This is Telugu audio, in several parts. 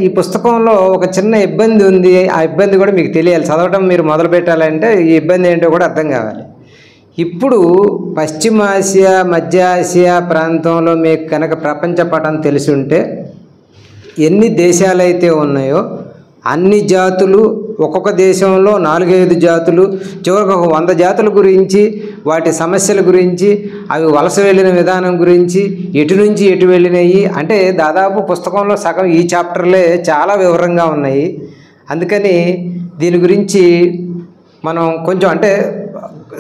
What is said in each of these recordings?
ఈ పుస్తకంలో ఒక చిన్న ఇబ్బంది ఉంది. ఆ ఇబ్బంది కూడా మీకు తెలియాలి. చదవటం మీరు మొదలు పెట్టాలంటే ఈ ఇబ్బంది ఏంటో కూడా అర్థం కావాలి. ఇప్పుడు పశ్చిమాసియా, మధ్య ఆసియా ప్రాంతంలో మీకు కనుక ప్రపంచ పటం తెలిసి ఉంటే ఎన్ని దేశాలైతే ఉన్నాయో అన్ని జాతులు, ఒక్కొక్క దేశంలో 4-5 జాతులు, చివరికి ఒక 100 జాతుల గురించి, వాటి సమస్యల గురించి, అవి వలస వెళ్ళిన విధానం గురించి, ఎటు నుంచి ఎటు వెళ్ళినాయి అంటే దాదాపు పుస్తకంలో సగం ఈ చాప్టర్లే చాలా వివరంగా ఉన్నాయి. అందుకని దీని గురించి మనం కొంచెం అంటే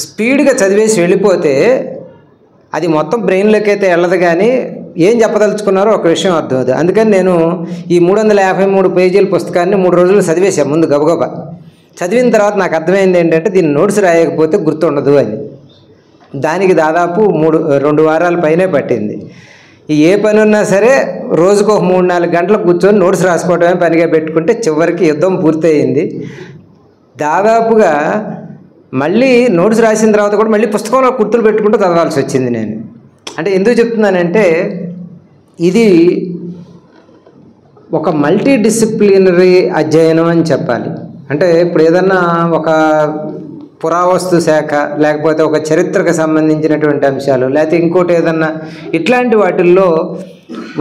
స్పీడ్గా చదివేసి వెళ్ళిపోతే అది మొత్తం బ్రెయిన్లోకి అయితే వెళ్ళదు, కానీ ఏం చెప్పదలుచుకున్నారో ఒక విషయం అర్థం అవుతుంది. అందుకని నేను ఈ 353 పేజీల పుస్తకాన్ని 3 రోజులు చదివేశాను ముందు గబగబా. చదివిన తర్వాత నాకు అర్థమైంది ఏంటంటే దీన్ని నోట్స్ రాయకపోతే గుర్తుండదు అని. దానికి దాదాపు 2 వారాల పైనే పట్టింది. ఏ పని ఉన్నా సరే రోజుకు ఒక 3-4 గంటలు కూర్చొని నోట్స్ రాసుకోవడమే పనిగా పెట్టుకుంటే చివరికి యుద్ధం పూర్తయింది. దాదాపుగా మళ్ళీ నోట్స్ రాసిన తర్వాత కూడా మళ్ళీ పుస్తకంలో గుర్తులు పెట్టుకుంటూ చదవాల్సి వచ్చింది నేను. అంటే ఎందుకు చెప్తున్నానంటే ఇది ఒక మల్టీ డిసిప్లినరీ అధ్యయనం అని చెప్పాలి. అంటే ఇప్పుడు ఏదన్నా ఒక పురావస్తు శాఖ, లేకపోతే ఒక చరిత్రకు సంబంధించినటువంటి అంశాలు, లేకపోతే ఇంకోటి ఏదన్నా ఇట్లాంటి వాటిల్లో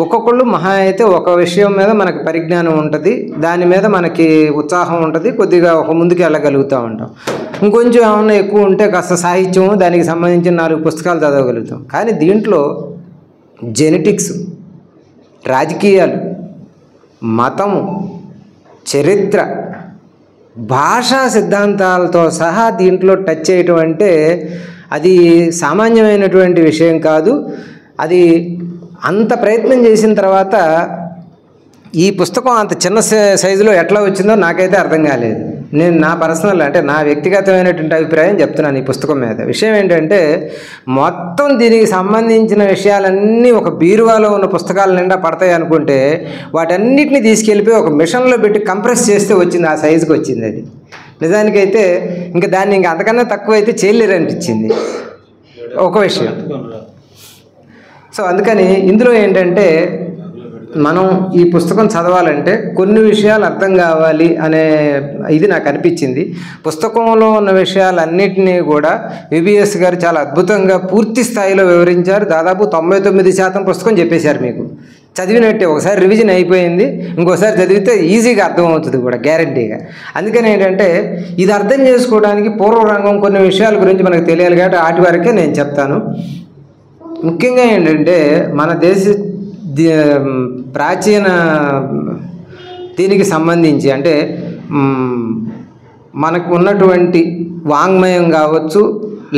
ఒక్కొక్కళ్ళు మహా అయితే ఒక విషయం మీద మనకి పరిజ్ఞానం ఉంటుంది, దాని మీద మనకి ఉత్సాహం ఉంటుంది, కొద్దిగా ఒక ముందుకు వెళ్ళగలుగుతూ ఉంటాం. ఇంకొంచెం ఏమన్నా ఎక్కువ ఉంటే కాస్త సాహిత్యం, దానికి సంబంధించిన 4 పుస్తకాలు చదవగలుగుతాం. కానీ దీంట్లో జెనెటిక్స్, రాజకీయాలు, మతము, చరిత్ర, భాషా సిద్ధాంతాలతో సహా దీంట్లో టచ్ చేయటం అంటే అది సామాన్యమైనటువంటి విషయం కాదు. అది అంత ప్రయత్నం చేసిన తర్వాత ఈ పుస్తకం అంత చిన్న సైజులో ఎట్లా వచ్చిందో నాకైతే అర్థం కాలేదు. నేను నా పర్సనల్ అంటే నా వ్యక్తిగతమైనటువంటి అభిప్రాయం చెప్తున్నాను ఈ పుస్తకం మీద. విషయం ఏంటంటే మొత్తం దీనికి సంబంధించిన విషయాలన్నీ ఒక బీరువాలో ఉన్న పుస్తకాల నిండా పడతాయి అనుకుంటే వాటన్నిటిని తీసుకెళ్ళిపోయి ఒక మిషన్లో పెట్టి కంప్రెస్ చేస్తే వచ్చింది, ఆ సైజుకి వచ్చింది. అది నిజానికైతే ఇంకా దాన్ని ఇంకా అంతకన్నా తక్కువ అయితే చేయలేరు అనిపించింది ఒక విషయం. సో అందుకని ఇందులో ఏంటంటే మనం ఈ పుస్తకం చదవాలంటే కొన్ని విషయాలు అర్థం కావాలి అనే ఇది నాకు అనిపించింది. పుస్తకంలో ఉన్న విషయాలన్నింటినీ కూడా విబిఎస్ గారు చాలా అద్భుతంగా పూర్తి స్థాయిలో వివరించారు. దాదాపు 99% పుస్తకం చెప్పేశారు మీకు. చదివినట్టే ఒకసారి రివిజన్ అయిపోయింది, ఇంకోసారి చదివితే ఈజీగా అర్థమవుతుంది కూడా గ్యారంటీగా. అందుకని ఏంటంటే ఇది అర్థం చేసుకోవడానికి పూర్వరంగం కొన్ని విషయాల గురించి మనకు తెలియాలి కాబట్టి వాటి వరకే నేను చెప్తాను. ముఖ్యంగా ఏంటంటే మన దేశ ప్రాచీన దీనికి సంబంధించి అంటే మనకు ఉన్నటువంటి వాంగ్మయం కావచ్చు,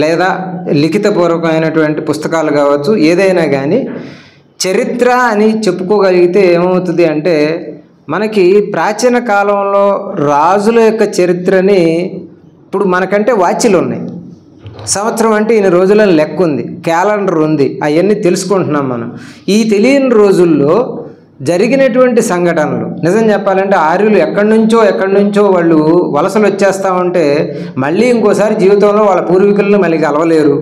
లేదా లిఖితపూర్వకమైనటువంటి పుస్తకాలు కావచ్చు, ఏదైనా కానీ చరిత్ర అని చెప్పుకోగలిగితే ఏమవుతుంది అంటే మనకి ప్రాచీన కాలంలో రాజుల యొక్క చరిత్రని ఇప్పుడు మనకంటే వాచ్యలు ఉన్నాయి. సంవత్సరం అంటే ఇన్ని రోజులని లెక్క ఉంది, క్యాలెండర్ ఉంది, అవన్నీ తెలుసుకుంటున్నాం మనం. ఈ తెలియని రోజుల్లో జరిగినటువంటి సంఘటనలు నిజం చెప్పాలంటే ఆర్యులు ఎక్కడి నుంచో వాళ్ళు వలసలు వచ్చేస్తూ ఉంటే మళ్ళీ ఇంకోసారి జీవితంలో వాళ్ళ పూర్వీకులను మళ్ళీ కలవలేరు,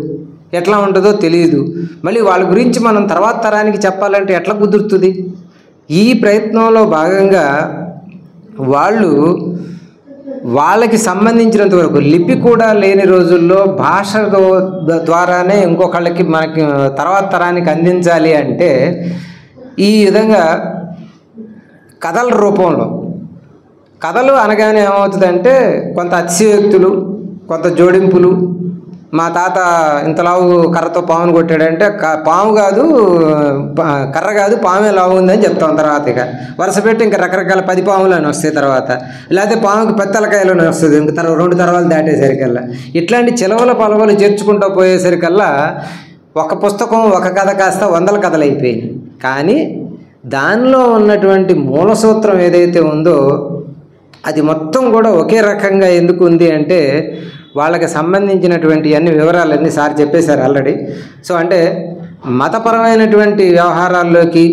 ఎట్లా ఉంటుందో తెలియదు. మళ్ళీ వాళ్ళ గురించి మనం తర్వాత తరానికి చెప్పాలంటే ఎట్లా కుదురుతుంది? ఈ ప్రయత్నంలో భాగంగా వాళ్ళకి సంబంధించినంత వరకు లిపి కూడా లేని రోజుల్లో భాష ద్వారానే ఇంకొకళ్ళకి మనకి తర్వాత తరానికి అందించాలి అంటే ఈ విధంగా కథల రూపంలో, కథలు అనగానే ఏమవుతుందంటే కొంత అతిశయోక్తులు, కొంత జోడింపులు. మా తాత ఇంతలావు కర్రతో పామును కొట్టాడంటే పాము కాదు, కర్ర కాదు, పామే లావు ఉందని చెప్తాం. తర్వాత ఇక వరుస పెట్టి ఇంకా రకరకాల 10 పాములు అని వస్తాయి. తర్వాత లేకపోతే పాముకి పెత్తలకాయలు అని వస్తుంది ఇంక 2 తరాలు దాటేసరికల్లా. ఇట్లాంటి చిలవల పలవలు చేర్చుకుంటూ పోయేసరికల్లా ఒక పుస్తకం, ఒక కథ కాస్త 100 కథలు అయిపోయినాయి. కానీ దానిలో ఉన్నటువంటి మూల సూత్రం ఏదైతే ఉందో అది మొత్తం కూడా ఒకే రకంగా ఎందుకు ఉంది అంటే వాళ్ళకి సంబంధించినటువంటి అన్ని వివరాలన్నీ సార్ చెప్పేశారు ఆల్రెడీ. సో అంటే మతపరమైనటువంటి వ్యవహారాల్లోకి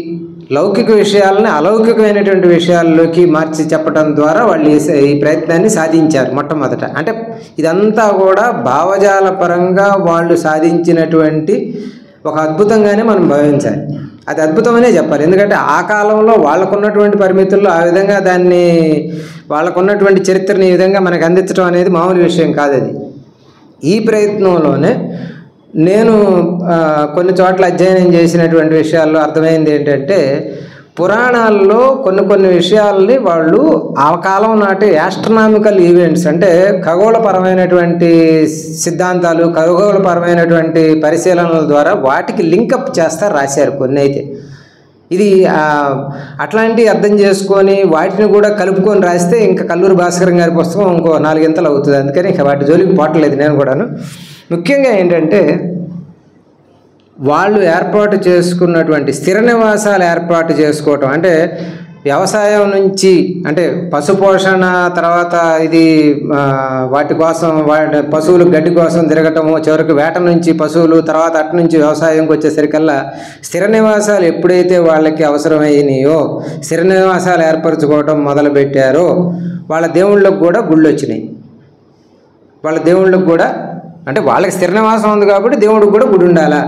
లౌకిక విషయాలని అలౌకికమైనటువంటి విషయాల్లోకి మార్చి చెప్పడం ద్వారా వాళ్ళు ఈ ప్రయత్నాన్ని సాధించారు మొట్టమొదట. అంటే ఇదంతా కూడా భావజాల పరంగా వాళ్ళు సాధించినటువంటి ఒక అద్భుతంగానే మనం భావించాలి. అది అద్భుతమనే చెప్పాలి. ఎందుకంటే ఆ కాలంలో వాళ్ళకున్నటువంటి పరిమితుల్లో ఆ విధంగా దాన్ని వాళ్ళకున్నటువంటి చరిత్రని ఈ విధంగా మనకు అందించడం అనేది మామూలు విషయం కాదు. అది ఈ ప్రయత్నంలోనే నేను కొన్ని చోట్ల అధ్యయనం చేసినటువంటి విషయాల్లో అర్థమైంది ఏంటంటే, పురాణాల్లో కొన్ని విషయాల్ని వాళ్ళు ఆ కాలం నాటి యాస్ట్రనామికల్ ఈవెంట్స్ అంటే ఖగోళపరమైనటువంటి సిద్ధాంతాలు, ఖగోళపరమైనటువంటి పరిశీలనల ద్వారా వాటికి లింకప్ చేస్తారు, రాశారు కొన్ని. అయితే ఇది అట్లాంటివి అర్థం చేసుకొని వాటిని కూడా కలుపుకొని రాస్తే ఇంకా కల్లూరి భాస్కరం గారి పుస్తకం ఇంకో 4 గంటలు అవుతుంది. అందుకని ఇంకా వాటి జోలికి పోవట్లేదు నేను కూడాను. ముఖ్యంగా ఏంటంటే, వాళ్ళు ఏర్పాటు చేసుకున్నటువంటి స్థిర నివాసాలు ఏర్పాటు చేసుకోవటం అంటే వ్యవసాయం నుంచి అంటే పశుపోషణ, తర్వాత ఇది వాటి కోసం పశువులు గడ్డి కోసం తిరగటము, చివరికి వేట నుంచి పశువులు, తర్వాత అటు నుంచి వ్యవసాయంకి వచ్చేసరికల్లా స్థిర నివాసాలు ఎప్పుడైతే వాళ్ళకి అవసరమైనాయో స్థిర నివాసాలు ఏర్పరచుకోవటం మొదలుపెట్టారో వాళ్ళ దేవుళ్ళకు కూడా గుళ్ళు వచ్చినాయి. వాళ్ళ దేవుళ్ళకు కూడా అంటే వాళ్ళకి స్థిర నివాసం ఉంది కాబట్టి దేవుడికి కూడా గుడి ఉండాలా,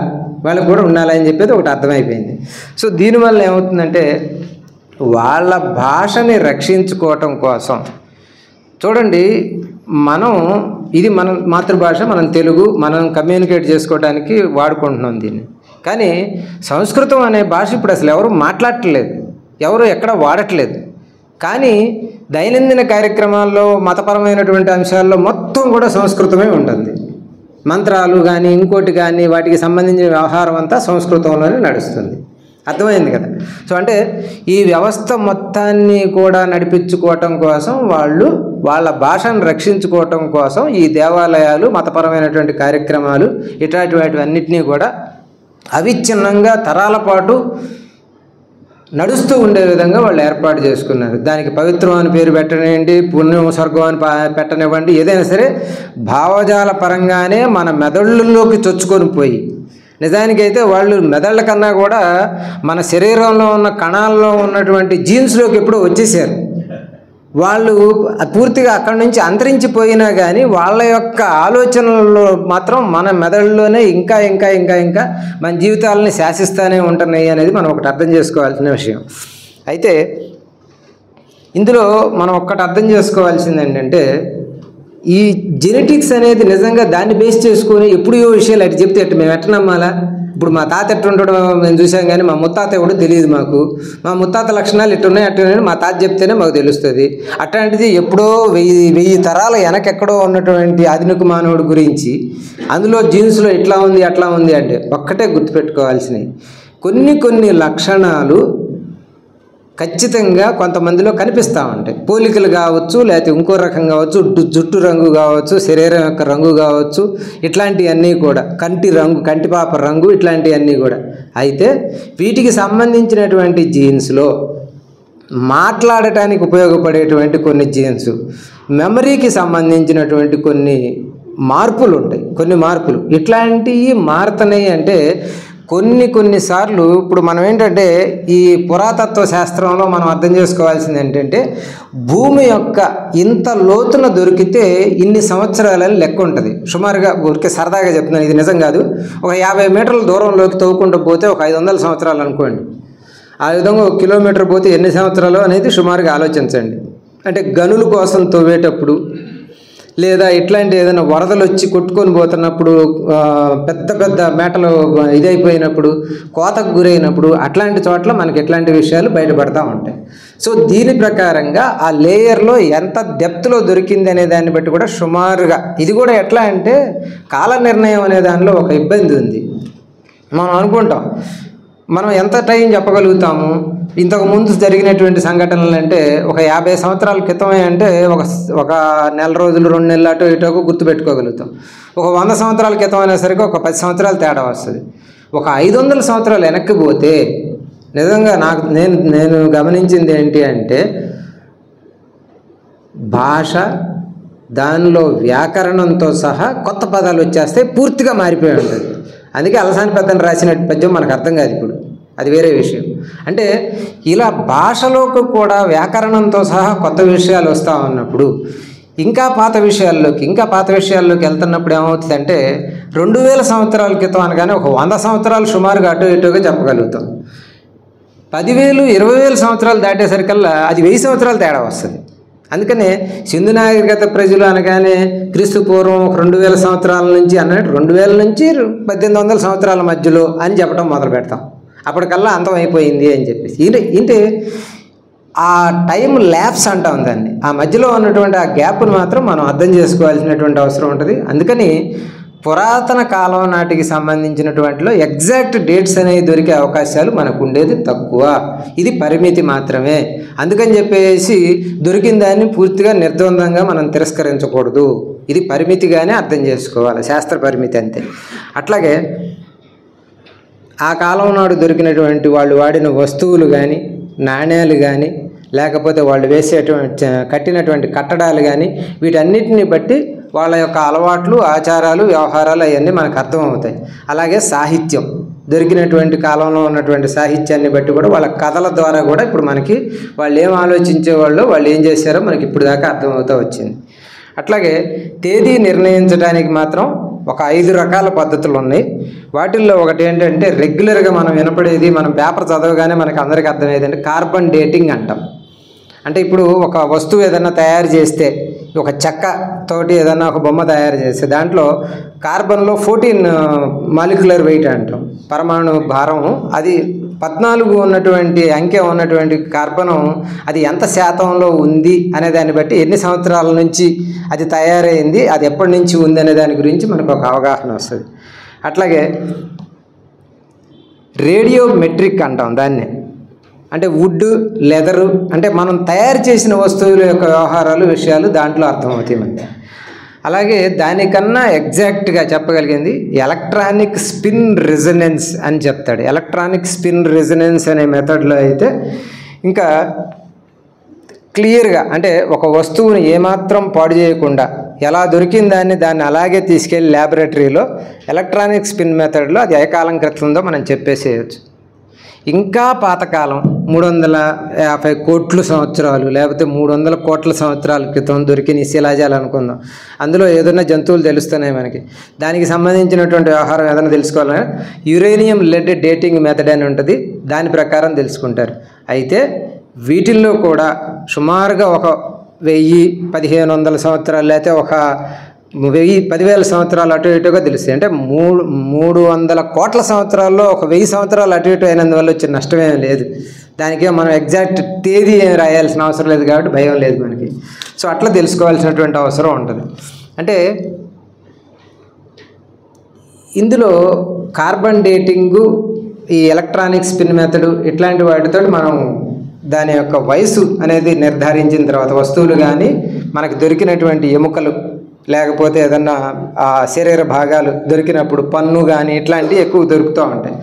వాళ్ళకి కూడా ఉండాలని చెప్పేది ఒకటి అర్థమైపోయింది. సో దీనివల్ల ఏమవుతుందంటే, వాళ్ళ భాషని రక్షించుకోవటం కోసం చూడండి, మనం ఇది మన మాతృభాష, మనం తెలుగు, మనం కమ్యూనికేట్ చేసుకోవడానికి వాడుకుంటున్నాం దీన్ని. కానీ సంస్కృతం అనే భాష ఇప్పుడు అసలు ఎవరు మాట్లాడట్లేదు, ఎవరు ఎక్కడ వాడట్లేదు. కానీ దైనందిన కార్యక్రమాల్లో, మతపరమైనటువంటి అంశాల్లో మొత్తం కూడా సంస్కృతమే ఉంటుంది. మంత్రాలు కానీ ఇంకోటి కానీ వాటికి సంబంధించిన వ్యవహారం అంతా సంస్కృతంలోనే నడుస్తుంది. అర్థమైంది కదా? సో అంటే ఈ వ్యవస్థ మొత్తాన్ని కూడా నడిపించుకోవటం కోసం వాళ్ళు వాళ్ళ భాషను రక్షించుకోవటం కోసం ఈ దేవాలయాలు, మతపరమైనటువంటి కార్యక్రమాలు ఇట్లాంటివన్నిటినీ కూడా అవిచ్ఛిన్నంగా తరాల పాటు నడుస్తూ ఉండే విధంగా వాళ్ళు ఏర్పాటు చేసుకున్నారు. దానికి పవిత్రం అని పేరు పెట్టనివ్వండి, పుణ్యం స్వర్గం అని పెట్టనివ్వండి, ఏదైనా సరే భావజాల పరంగానే మన మెదళ్ళలోకి చొచ్చుకొని పోయి, నిజానికైతే వాళ్ళు మెదళ్ళ కన్నా కూడా మన శరీరంలో ఉన్న కణాల్లో ఉన్నటువంటి జీన్స్లోకి ఎప్పుడో వచ్చేసారు. వాళ్ళు పూర్తిగా అక్కడి నుంచి అంతరించిపోయినా కానీ వాళ్ళ యొక్క ఆలోచనల్లో మాత్రం మన మెదడులోనే ఇంకా ఇంకా ఇంకా ఇంకా మన జీవితాలని శాసిస్తూనే ఉంటున్నాయి అనేది మనం ఒకటి అర్థం చేసుకోవాల్సిన విషయం. అయితే ఇందులో మనం ఒక్కటి అర్థం చేసుకోవాల్సింది ఏంటంటే, ఈ జెనెటిక్స్ అనేది నిజంగా దాన్ని బేస్ చేసుకొని ఎప్పుడు ఏ విషయాలు అటు చెప్తే అటు మేము ఎట్ట నమ్మాలా? ఇప్పుడు మా తాత ఎట్టు ఉండడం మేము చూసాం, కానీ మా ముత్తాత ఎవడో తెలియదు మాకు. మా ముత్తాత లక్షణాలు ఎట్టున్నాయి అట్టున్నాయని మా తాత చెప్తేనే మాకు తెలుస్తుంది. అట్లాంటిది ఎప్పుడో 1000 తరాల వెనకెక్కడో ఉన్నటువంటి ఆధునిక మానవుడి గురించి అందులో జీన్స్లో ఇట్లా ఉంది అట్లా ఉంది అంటే ఒక్కటే గుర్తుపెట్టుకోవాల్సినవి, కొన్ని లక్షణాలు ఖచ్చితంగా కొంతమందిలో కనిపిస్తూ ఉంటాయి. పోలికలు కావచ్చు, లేకపోతే ఇంకో రకం కావచ్చు, జుట్టు రంగు కావచ్చు, శరీరం యొక్క రంగు కావచ్చు, ఇట్లాంటివన్నీ కూడా, కంటి రంగు, కంటిపాప రంగు, ఇట్లాంటివన్నీ కూడా. అయితే వీటికి సంబంధించినటువంటి జీన్స్లో మాట్లాడటానికి ఉపయోగపడేటువంటి కొన్ని జీన్స్, మెమరీకి సంబంధించినటువంటి కొన్ని మార్పులు ఉంటాయి. కొన్ని మార్పులు ఇట్లాంటివి మారుతున్నాయి అంటే కొన్నిసార్లు ఇప్పుడు మనం ఏంటంటే ఈ పురాతత్వ శాస్త్రంలో మనం అర్థం చేసుకోవాల్సింది ఏంటంటే, భూమి యొక్క ఇంత లోతున దొరికితే ఇన్ని సంవత్సరాలని లెక్క ఉంటుంది. సుమారుగా ఊరికే సరదాగా చెప్తున్నాను, ఇది నిజం కాదు. ఒక 50 మీటర్ల దూరంలోకి తవ్వుకుంటూ పోతే ఒక 500 సంవత్సరాలు అనుకోండి. ఆ విధంగా 1 కిలోమీటర్ పోతే ఎన్ని సంవత్సరాలు అనేది సుమారుగా ఆలోచించండి. అంటే గనుల కోసం తవ్వేటప్పుడు, లేదా ఇట్లాంటి ఏదైనా వరదలు వచ్చి కొట్టుకొని పోతున్నప్పుడు, పెద్ద మేటలు ఇదైపోయినప్పుడు, కోతకు గురైనప్పుడు, అట్లాంటి చోట్ల మనకి ఎట్లాంటి విషయాలు బయటపడతా ఉంటాయి. సో దీని ప్రకారంగా ఆ లేయర్లో ఎంత డెప్త్లో దొరికింది అనే దాన్ని బట్టి కూడా సుమారుగా ఇది కూడా ఎట్లా అంటే కాల నిర్ణయం అనే దానిలో ఒక ఇబ్బంది ఉంది. మనం అనుకుంటాం మనం ఎంత టైం చెప్పగలుగుతాము, ఇంతకు ముందు జరిగినటువంటి సంఘటనలు అంటే ఒక 50 సంవత్సరాల క్రితమే అంటే ఒక నెల రోజులు 2 నెలలు అటు ఇటు గుర్తుపెట్టుకోగలుగుతాం. ఒక 100 సంవత్సరాల క్రితం అనేసరికి ఒక 10 సంవత్సరాలు తేడా వస్తుంది. ఒక 500 సంవత్సరాలు వెనక్కి పోతే నిజంగా నేను గమనించింది ఏంటి అంటే, భాష దానిలో వ్యాకరణంతో సహా కొత్త పదాలు వచ్చేస్తే పూర్తిగా మారిపోయి ఉంటుంది. అందుకే అలసాని పెద్దని రాసిన పద్యం మనకు అర్థం కాదు ఇప్పుడు, అది వేరే విషయం. అంటే ఇలా భాషలోకి కూడా వ్యాకరణంతో సహా కొత్త విషయాలు వస్తూ ఉన్నప్పుడు ఇంకా పాత విషయాల్లోకి వెళ్తున్నప్పుడు ఏమవుతుందంటే 2000 సంవత్సరాల క్రితం అనగానే ఒక 100 సంవత్సరాలు సుమారుగా అటు ఇటుగా చెప్పగలుగుతాం. 10,000 20,000 సంవత్సరాలు దాటేసరికల్లా అది 1000 సంవత్సరాలు తేడా వస్తుంది. అందుకనే సింధు నాగరికత ప్రజలు అనగానే క్రీస్తు పూర్వం 2000 సంవత్సరాల నుంచి అన్నట్టు 2000 నుంచి 1800 సంవత్సరాల మధ్యలో అని చెప్పడం మొదలు పెడతాం. అప్పటికల్లా అంతం అయిపోయింది అని చెప్పేసి ఏంటి ఆ టైం ల్యాప్స్ అంటాం దాన్ని. ఆ మధ్యలో ఉన్నటువంటి ఆ గ్యాప్ను మాత్రం మనం అర్థం చేసుకోవాల్సినటువంటి అవసరం ఉంటుంది. అందుకని పురాతన కాలం నాటికి సంబంధించినటువంటిలో ఎగ్జాక్ట్ డేట్స్ అనేవి దొరికే అవకాశాలు మనకు ఉండేది తక్కువ. ఇది పరిమితి మాత్రమే. అందుకని చెప్పేసి దొరికిన దాన్ని పూర్తిగా నిర్ద్వందంగా మనం తిరస్కరించకూడదు. ఇది పరిమితిగానే అర్థం చేసుకోవాలి, శాస్త్ర పరిమితి అంతే. అట్లాగే ఆ కాలం నాడు దొరికినటువంటి వాళ్ళు వాడిన వస్తువులు కానీ, నాణ్యాలు కానీ, లేకపోతే వాళ్ళు కట్టినటువంటి కట్టడాలు కానీ, వీటన్నిటిని బట్టి వాళ్ళ యొక్క అలవాట్లు, ఆచారాలు, వ్యవహారాలు అవన్నీ మనకు అర్థమవుతాయి. అలాగే సాహిత్యం, దొరికినటువంటి కాలంలో ఉన్నటువంటి సాహిత్యాన్ని బట్టి కూడా వాళ్ళ కథల ద్వారా కూడా ఇప్పుడు మనకి వాళ్ళు ఏం ఆలోచించేవాళ్ళు, వాళ్ళు ఏం చేశారో మనకి ఇప్పుడు దాకా అర్థమవుతూ వచ్చింది. అట్లాగే తేదీ నిర్ణయించడానికి మాత్రం ఒక 5 రకాల పద్ధతులు ఉన్నాయి. వాటిల్లో ఒకటి ఏంటంటే రెగ్యులర్గా మనం వినపడేది, మనం పేపర్ చదవగానే మనకు అందరికీ అర్థమయ్యేది అంటే కార్బన్ డేటింగ్ అంటాం. అంటే ఇప్పుడు ఒక వస్తువు ఏదన్నా తయారు చేస్తే, ఒక చెక్క తోటి ఏదన్నా ఒక బొమ్మ తయారు చేస్తే దాంట్లో కార్బన్లో 14 మాలిక్యులర్ వెయిట్ అంటాం, పరమాణు భారం. అది 14 ఉన్నటువంటి అంకె ఉన్నటువంటి కార్బనం అది ఎంత శాతంలో ఉంది అనే దాన్ని బట్టి ఎన్ని సంవత్సరాల నుంచి అది తయారైంది, అది ఎప్పటి నుంచి ఉంది అనే దాని గురించి మనకు ఒక అవగాహన వస్తుంది. అట్లాగే రేడియోమెట్రిక్ అంటాం దాన్ని. అంటే వుడ్, లెదరు, అంటే మనం తయారు చేసిన వస్తువుల యొక్క వ్యవహారాలు, విషయాలు దాంట్లో అర్థమవుతాయి మనకి. అలాగే దానికన్నా ఎగ్జాక్ట్గా చెప్పగలిగింది ఎలక్ట్రానిక్ స్పిన్ రెజొనెన్స్ అని చెప్తాడు. ఎలక్ట్రానిక్ స్పిన్ రెజొనెన్స్ అనే మెథడ్లో అయితే ఇంకా క్లియర్గా, అంటే ఒక వస్తువుని ఏమాత్రం పాడు చేయకుండా ఎలా దొరికిన దాన్ని అలాగే తీసుకెళ్ళి ల్యాబొరేటరీలో ఎలక్ట్రానిక్ స్పిన్ మెథడ్లో అది ఏ కాలం క్రితందో మనం చెప్పేసేయచ్చు. ఇంకా పాతకాలం 350 కోట్ల సంవత్సరాలు లేకపోతే 300 కోట్ల సంవత్సరాల క్రితం దొరికిన శిలాజాలు అనుకుందాం. అందులో ఏదైనా జంతువులు తెలుస్తున్నాయి మనకి. దానికి సంబంధించినటువంటి వ్యవహారం ఏదైనా తెలుసుకోవాలన్నా యురేనియం లెడ్ డేటింగ్ మెథడ్ అని ఉంటుంది, దాని ప్రకారం తెలుసుకుంటారు. అయితే వీటిల్లో కూడా సుమారుగా ఒక 1000-1500 సంవత్సరాలు లేకపోతే ఒక 10,000 సంవత్సరాలు అటు ఇటుగా తెలుస్తాయి. అంటే 300 కోట్ల సంవత్సరాల్లో ఒక 1000 సంవత్సరాలు అటు ఇటు అయినందువల్ల వచ్చిన నష్టమేం లేదు. దానికే మనం ఎగ్జాక్ట్ తేదీ ఏమి రాయాల్సిన అవసరం లేదు కాబట్టి భయం లేదు మనకి. సో అట్లా తెలుసుకోవాల్సినటువంటి అవసరం ఉంటుంది. అంటే ఇందులో కార్బన్ డేటింగు, ఈ ఎలక్ట్రానిక్ స్పిన్ మెథడు ఇట్లాంటి వాటితో మనం దాని యొక్క వయసు అనేది నిర్ధారించిన తర్వాత వస్తువులు కానీ, మనకు దొరికినటువంటి ఎముకలు లేకపోతే ఏదన్నా శరీర భాగాలు దొరికినప్పుడు పన్ను కానీ ఇట్లాంటివి ఎక్కువ దొరుకుతూ ఉంటాయి.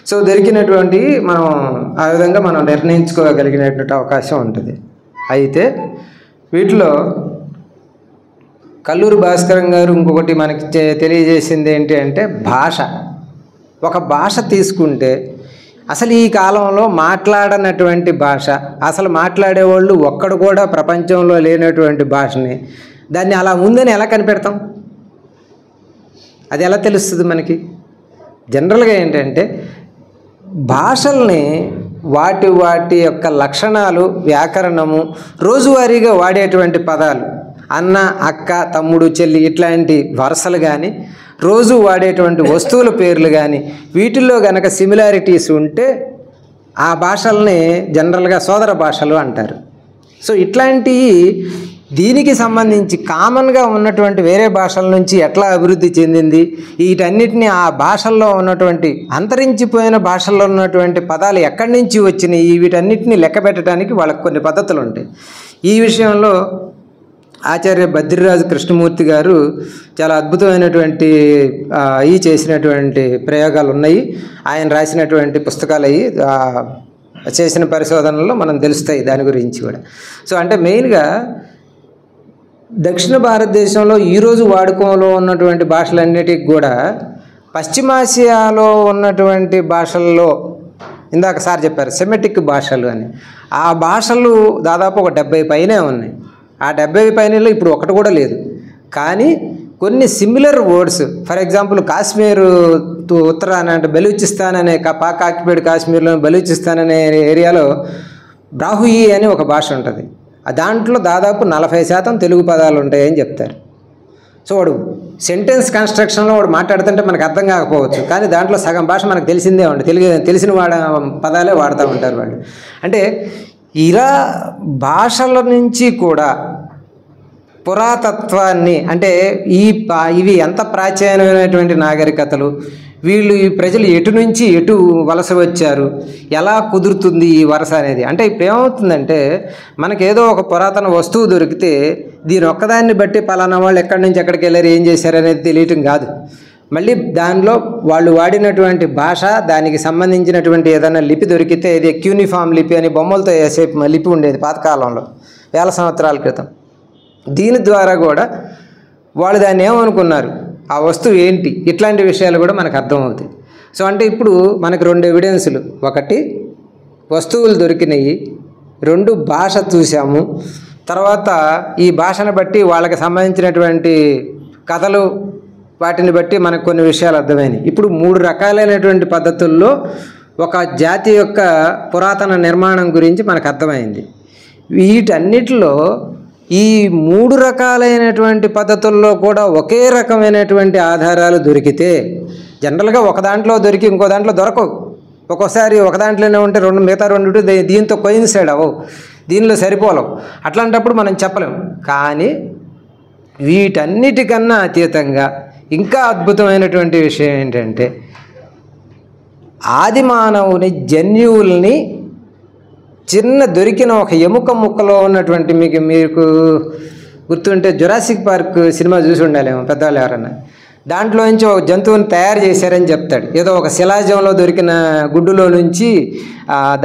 సో దొరికినటువంటి మనం ఆ విధంగా మనం నిర్ణయించుకోగలిగినటువంటి అవకాశం ఉంటుంది. అయితే వీటిలో కల్లూరి భాస్కరం గారు ఇంకొకటి మనకి తెలియజేసింది ఏంటి అంటే భాష. ఒక భాష తీసుకుంటే అసలు ఈ కాలంలో మాట్లాడనటువంటి భాష, అసలు మాట్లాడేవాళ్ళు ఒక్కడు కూడా ప్రపంచంలో లేనటువంటి భాషని దాన్ని అలా ఉందని ఎలా కనిపెడతాం? అది ఎలా తెలుస్తుంది మనకి? జనరల్గా ఏంటంటే భాషల్ని వాటి యొక్క లక్షణాలు, వ్యాకరణము, రోజువారీగా వాడేటువంటి పదాలు, అన్న, అక్క, తమ్ముడు, చెల్లి ఇట్లాంటి వరుసలు కానీ, రోజు వాడేటువంటి వస్తువుల పేర్లు కానీ, వీటిల్లో గనక సిమిలారిటీస్ ఉంటే ఆ భాషల్ని జనరల్గా సోదర భాషలు అంటారు. సో ఇట్లాంటివి దీనికి సంబంధించి కామన్గా ఉన్నటువంటి వేరే భాషల నుంచి ఎట్లా అభివృద్ధి చెందింది, వీటన్నిటిని ఆ భాషల్లో ఉన్నటువంటి అంతరించిపోయిన భాషల్లో ఉన్నటువంటి పదాలు ఎక్కడి నుంచి వచ్చినాయి, వీటన్నిటిని లెక్క పెట్టడానికి వాళ్ళకి కొన్ని పద్ధతులు ఉంటాయి. ఈ విషయంలో ఆచార్య బద్రిరాజు కృష్ణమూర్తి గారు చాలా అద్భుతమైనటువంటి చేసినటువంటి ప్రయోగాలు ఉన్నాయి. ఆయన రాసినటువంటి పుస్తకాలు అవి చేసిన పరిశోధనల్లో మనం తెలుస్తాయి దాని గురించి కూడా. సో అంటే మెయిన్గా దక్షిణ భారతదేశంలో ఈరోజు వాడుకలో ఉన్నటువంటి భాషలన్నిటికి కూడా పశ్చిమాసియాలో ఉన్నటువంటి భాషల్లో ఇందాక సార్ చెప్పారు సెమెటిక్ భాషలు అని, ఆ భాషలు దాదాపు ఒక 70 పైనే ఉన్నాయి. ఆ 70 పైనలో ఇప్పుడు ఒకటి కూడా లేదు. కానీ కొన్ని similar words, for example Kashmir ఉత్తరాన అంటే బలూచిస్తాన్ అనే పాక్ ఆక్యుపైడ్ కాశ్మీర్లో బలూచిస్తాన్ అనే ఏరియాలో బ్రాహుయి అని ఒక భాష ఉంటుంది. దాంట్లో దాదాపు 40% తెలుగు పదాలు ఉంటాయని చెప్తారు. సో వాడు సెంటెన్స్ కన్స్ట్రక్షన్లో వాడు మాట్లాడుతుంటే మనకు అర్థం కాకపోవచ్చు, కానీ దాంట్లో సగం భాష మనకు తెలిసిందే ఉంటుంది. తెలిసిన పదాలే వాడుతూ ఉంటారు వాళ్ళు. అంటే ఇలా భాషల నుంచి కూడా పురాతత్వాన్ని, అంటే ఇవి ఎంత ప్రాచీనమైనటువంటి నాగరికతలు, వీళ్ళు ఈ ప్రజలు ఎటు నుంచి ఎటు వలస వచ్చారు, ఎలా కుదురుతుంది ఈ వలస అనేది. అంటే ఇప్పుడు ఏమవుతుందంటే మనకేదో ఒక పురాతన వస్తువు దొరికితే దీని ఒక్కదాన్ని బట్టి పలానా వాళ్ళు ఎక్కడి నుంచి ఎక్కడికి వెళ్ళారు, ఏం చేశారు అనేది తెలియటం కాదు. మళ్ళీ దానిలో వాళ్ళు వాడినటువంటి భాష, దానికి సంబంధించినటువంటి ఏదైనా లిపి దొరికితే, ఇది క్యూనిఫామ్ లిపి అని బొమ్మలతో వేసే లిపి ఉండేది పాతకాలంలో, వేల సంవత్సరాల క్రితం. దీని ద్వారా కూడా వాళ్ళు దాన్ని ఏమనుకున్నారు, ఆ వస్తువు ఏంటి, ఇట్లాంటి విషయాలు కూడా మనకు అర్థమవుతాయి. సో అంటే ఇప్పుడు మనకు 2 ఎవిడెన్సులు, ఒకటి వస్తువులు దొరికినాయి, 2 భాష చూసాము, తర్వాత ఈ భాషను బట్టి వాళ్ళకి సంబంధించినటువంటి కథలు వాటిని బట్టి మనకు కొన్ని విషయాలు అర్థమైనాయి. ఇప్పుడు 3 రకాలైనటువంటి పద్ధతుల్లో ఒక జాతి యొక్క పురాతన నిర్మాణం గురించి మనకు అర్థమైంది. వీటన్నిటిలో ఈ 3 రకాలైనటువంటి పద్ధతుల్లో కూడా ఒకే రకమైనటువంటి ఆధారాలు దొరికితే, జనరల్గా ఒక దాంట్లో దొరికి ఇంకో దాంట్లో దొరకవు. ఒక్కోసారి ఒక దాంట్లోనే ఉంటే మిగతా 2 దీంతో కోయిన్సైడ్ అవ్వవు, దీనిలో సరిపోలవు. అట్లాంటప్పుడు మనం చెప్పలేము. కానీ వీటన్నిటికన్నా అతీతంగా ఇంకా అద్భుతమైనటువంటి విషయం ఏంటంటే, ఆది మానవుని జన్యువుల్ని చిన్న దొరికిన ఒక ఎముక ముక్కలో ఉన్నటువంటి, మీకు గుర్తుంటే జురాసిక్ పార్క్ సినిమా చూసి ఉండాలేమో పెద్దవాళ్ళు ఎవరన్నా, దాంట్లో నుంచి ఒక జంతువుని తయారు చేశారని చెప్తాడు. ఏదో ఒక శిలాజంలో దొరికిన గుడ్డులో నుంచి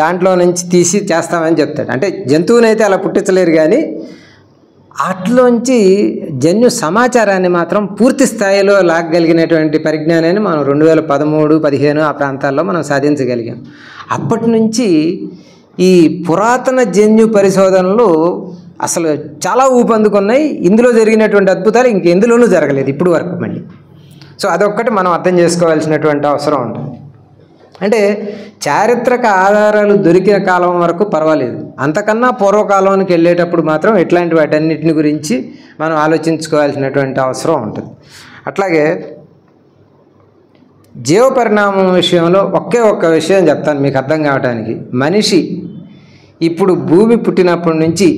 దాంట్లో నుంచి తీసి చేస్తామని చెప్తాడు. అంటే జంతువునైతే అలా పుట్టించలేరు, కానీ అట్లోంచి జన్యు సమాచారాన్ని మాత్రం పూర్తి స్థాయిలో లాగగలిగినటువంటి పరిజ్ఞానాన్ని మనం 2013-15 ఆ ప్రాంతాల్లో మనం సాధించగలిగాం. అప్పటి నుంచి ఈ పురాతన జన్యు పరిశోధనలు అసలు చాలా ఊపందుకున్నాయి. ఇందులో జరిగినటువంటి అద్భుతాలు ఇంకెందులోనూ జరగలేదు ఇప్పుడు వరకు మళ్ళీ. సో అదొక్కటి మనం అర్థం చేసుకోవాల్సినటువంటి అవసరం ఉంటుంది. అంటే చారిత్రక ఆధారాలు దొరికిన కాలం వరకు పర్వాలేదు, అంతకన్నా పూర్వకాలానికి వెళ్ళేటప్పుడు మాత్రం ఇట్లాంటి వాటన్నిటిని గురించి మనం ఆలోచించుకోవాల్సినటువంటి అవసరం ఉంటుంది. అట్లాగే జీవ పరిణామం విషయంలో ఒక్క విషయం చెప్తాను మీకు అర్థం కావడానికి. మనిషి ఇప్పుడు భూమి పుట్టినప్పటి నుంచి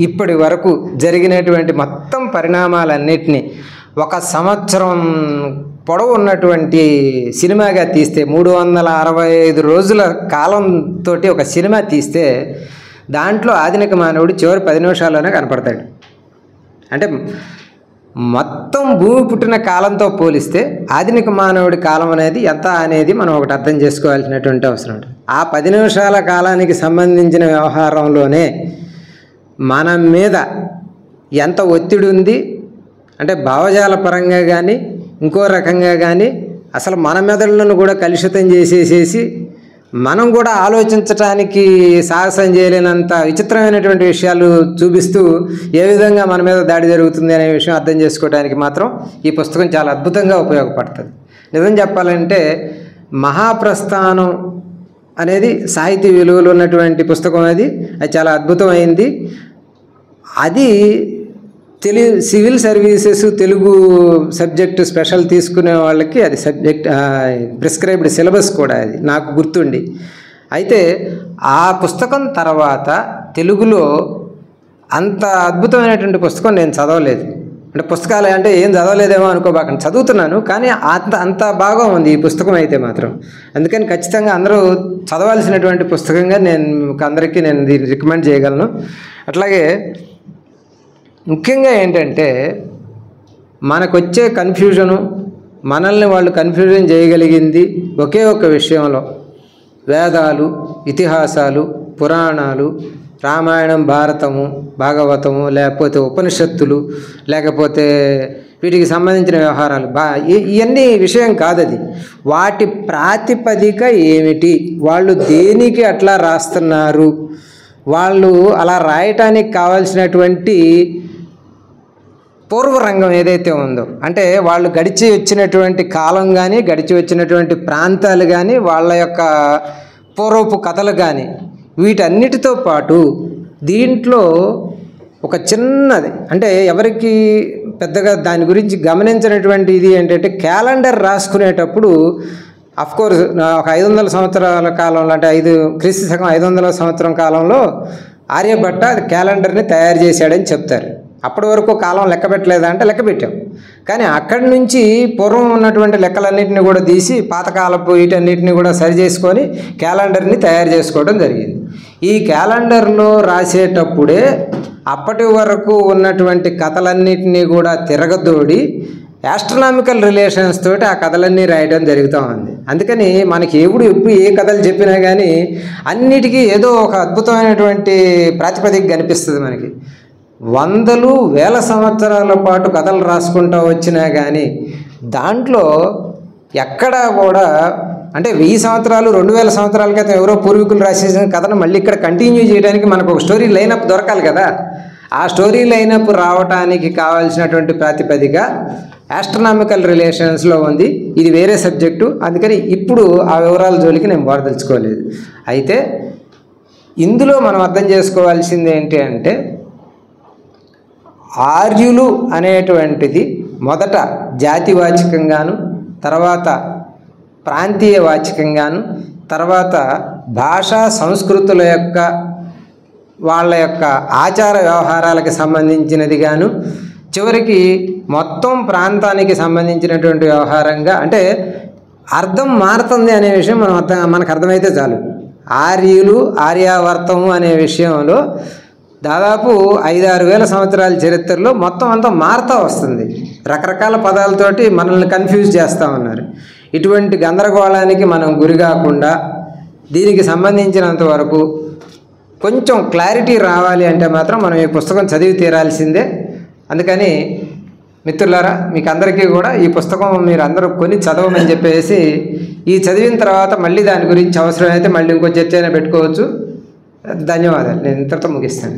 ఇప్పటి వరకు జరిగినటువంటి మొత్తం పరిణామాలన్నిటినీ 1 సంవత్సరం పొడవు ఉన్నటువంటి సినిమాగా తీస్తే, 365 రోజుల కాలంతో ఒక సినిమా తీస్తే, దాంట్లో ఆధునిక మానవుడు చివరి 10 నిమిషాల్లోనే కనపడతాడు. అంటే మొత్తం భూమి పుట్టిన కాలంతో పోలిస్తే ఆధునిక మానవుడి కాలం అనేది ఎంత అనేది మనం ఒకటి అర్థం చేసుకోవాల్సినటువంటి అవసరం ఉంటుంది. ఆ 10 నిమిషాల కాలానికి సంబంధించిన వ్యవహారంలోనే మన మీద ఎంత ఒత్తిడి ఉంది, అంటే భావజాల పరంగా కానీ ఇంకో రకంగా కానీ అసలు మన మెదడులను కూడా కలుషితం చేసేసేసి మనం కూడా ఆలోచించటానికి సాహసం చేయలేనంత విచిత్రమైనటువంటి విషయాలు చూపిస్తూ ఏ విధంగా మన మీద దాడి జరుగుతుంది అనే విషయం అర్థం చేసుకోవడానికి మాత్రం ఈ పుస్తకం చాలా అద్భుతంగా ఉపయోగపడుతుంది. నిజం చెప్పాలంటే మహాప్రస్థానం అనేది సాహితీ విలువలు ఉన్నటువంటి పుస్తకం. అది చాలా అద్భుతమైంది. అది civil services Telugu subject special తీసుకునే వాళ్ళకి అది సబ్జెక్ట్ ప్రిస్క్రైబ్డ్ సిలబస్ కూడా అది నాకు గుర్తుండి. అయితే ఆ పుస్తకం తర్వాత తెలుగులో అంత అద్భుతమైనటువంటి పుస్తకం నేను చదవలేదు. అంటే పుస్తకాలు అంటే ఏం చదవలేదేమో అనుకోబాకండి, చదువుతున్నాను, కానీ అంత బాగా ఉంది ఈ పుస్తకం అయితే మాత్రం. అందుకని ఖచ్చితంగా అందరూ చదవాల్సినటువంటి పుస్తకంగా అందరికీ నేను దీన్ని రికమెండ్ చేయగలను. అట్లాగే ముఖ్యంగా ఏంటంటే మనకొచ్చే కన్ఫ్యూజను, మనల్ని వాళ్ళు కన్ఫ్యూజన్ చేయగలిగింది ఒకే ఒక విషయంలో, వేదాలు, ఇతిహాసాలు, పురాణాలు, రామాయణం, భారతము, భాగవతము, లేకపోతే ఉపనిషత్తులు, లేకపోతే వీటికి సంబంధించిన వ్యవహారాలు, ఇవన్నీ విషయం కాదది. వాటి ప్రాతిపదిక ఏమిటి, వాళ్ళు దేనికి అట్లా రాస్తున్నారు, వాళ్ళు అలా రాయటానికి కావాల్సినటువంటి పూర్వరంగం ఏదైతే ఉందో, అంటే వాళ్ళు గడిచి వచ్చినటువంటి కాలం కానీ, గడిచి వచ్చినటువంటి ప్రాంతాలు కానీ, వాళ్ళ యొక్క పూర్వపు కథలు కానీ, వీటన్నిటితో పాటు దీంట్లో ఒక చిన్నది, అంటే ఎవరికి పెద్దగా దాని గురించి గమనించినటువంటి ఇది ఏంటంటే, క్యాలెండర్ రాసుకునేటప్పుడు అఫ్కోర్స్ ఒక 500 సంవత్సరాల కాలంలో, అంటే క్రీస్తు శకం 500వ సంవత్సరం కాలంలో ఆర్యభట్ట క్యాలెండర్ని తయారు చేశాడని చెప్తారు. అప్పటి వరకు కాలం లెక్క పెట్టలేదా అంటే లెక్క పెట్టాం. కానీ అక్కడి నుంచి పూర్వం ఉన్నటువంటి లెక్కలన్నింటినీ కూడా తీసి పాతకాలపు వీటన్నిటిని కూడా సరి చేసుకొని క్యాలెండర్ని తయారు చేసుకోవడం జరిగింది. ఈ క్యాలెండర్లో రాసేటప్పుడే అప్పటి వరకు ఉన్నటువంటి కథలన్నింటినీ కూడా తిరగదోడి యాస్ట్రనామికల్ రిలేషన్స్ తోటి ఆ కథలన్నీ రాయడం జరుగుతూ ఉంది. అందుకని మనకి ఎప్పుడు ఏ కథలు చెప్పినా కానీ అన్నిటికీ ఏదో ఒక అద్భుతమైనటువంటి ప్రాతిపదిక కనిపిస్తుంది. మనకి వందలు వేల సంవత్సరాల పాటు కథలు రాసుకుంటూ వచ్చినా కానీ దాంట్లో ఎక్కడా కూడా, అంటే 1000 సంవత్సరాలు 2000 సంవత్సరాల క్రితం ఎవరో పూర్వీకులు రాసేసిన కథను మళ్ళీ ఇక్కడ కంటిన్యూ చేయడానికి మనకు ఒక స్టోరీ లైనప్ దొరకాలి కదా. ఆ స్టోరీ లైనప్ రావడానికి కావాల్సినటువంటి ప్రాతిపదిక యాస్ట్రనామికల్ రిలేషన్స్లో ఉంది. ఇది వేరే సబ్జెక్టు, అందుకని ఇప్పుడు ఆ వివరాల జోలికి నేను బోధదలుచుకోలేదు. అయితే ఇందులో మనం అర్థం చేసుకోవాల్సింది ఏంటి అంటే, ఆర్యులు అనేటువంటిది మొదట జాతివాచకంగాను, తర్వాత ప్రాంతీయ వాచకంగాను, తర్వాత భాషా సంస్కృతుల యొక్క వాళ్ళ యొక్క ఆచార వ్యవహారాలకు సంబంధించినది గాను, చివరికి మొత్తం ప్రాంతానికి సంబంధించినటువంటి వ్యవహారంగా, అంటే అర్థం మారుతుంది అనే విషయం మనకు అర్థమైతే చాలు. ఆర్యులు ఆర్యావర్తము అనే విషయంలో దాదాపు 5-6 వేల సంవత్సరాల చరిత్రలో మొత్తం అంతా మారుతూ వస్తుంది. రకరకాల పదాలతోటి మనల్ని కన్ఫ్యూజ్ చేస్తూ ఉన్నారు. ఇటువంటి గందరగోళానికి మనం గురి కాకుండా దీనికి సంబంధించినంత వరకు కొంచెం క్లారిటీ రావాలి అంటే మాత్రం మనం ఈ పుస్తకం చదివి తీరాల్సిందే. అందుకని మిత్రులారా, మీకు అందరికీ కూడా ఈ పుస్తకం మీరు అందరూ కొని చదవమని చెప్పేసి, ఈ చదివిన తర్వాత మళ్ళీ దాని గురించి అవసరమైతే మళ్ళీ ఇంకో చర్చ అయినా పెట్టుకోవచ్చు. ధన్యవాదాలు. నేను ఇంతటితో ముగిస్తాను.